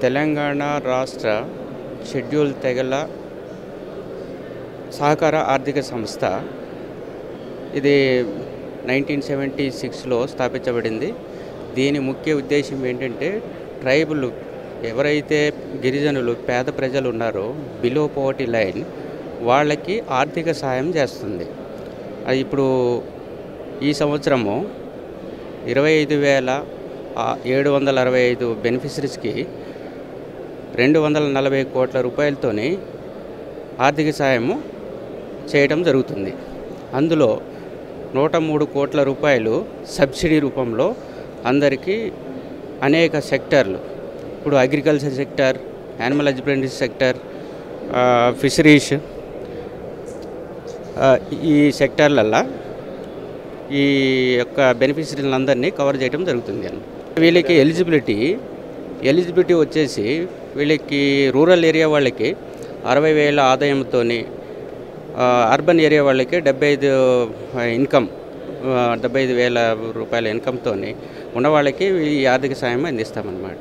తెలంగాణ రాష్ట్ర షెడ్యూల్ తెగల సహకార ఆర్థిక సంస్థ ఇది 1976లో స్థాపించబడింది. దీని ముఖ్య ఉద్దేశం ఏంటంటే ట్రైబల్ ఎవరైతే గిరిజనులు పేద ప్రజలు ఉన్నారో బిలో పోవర్టీ లైన్ వాళ్ళకి ఆర్థిక సహాయం చేస్తుంది. ఇప్పుడు ఈ సంవత్సరము 25,765 బెనిఫిషరీస్కి 240 కోట్ల రూపాయలతోని ఆర్థిక సహాయము చేయడం జరుగుతుంది. అందులో 103 కోట్ల రూపాయలు సబ్సిడీ రూపంలో అందరికీ అనేక సెక్టర్లు, ఇప్పుడు agriculture sector, animal husbandry sector, fisheries, ఈ సెక్టర్లల్లో ఈ యొక్క బెనిఫిషరీలందరినీ కవర్ చేయడం జరుగుతుంది. వీళ్ళకి ఎలిజిబిలిటీ వచ్చేసి వీళ్ళకి రూరల్ ఏరియా వాళ్ళకి 60,000 ఆదాయంతో, అర్బన్ ఏరియా వాళ్ళకి 75,000 రూపాయల ఇన్కంతో ఉన్న వాళ్ళకి ఈ ఆర్థిక సాయం అందిస్తామన్నమాట.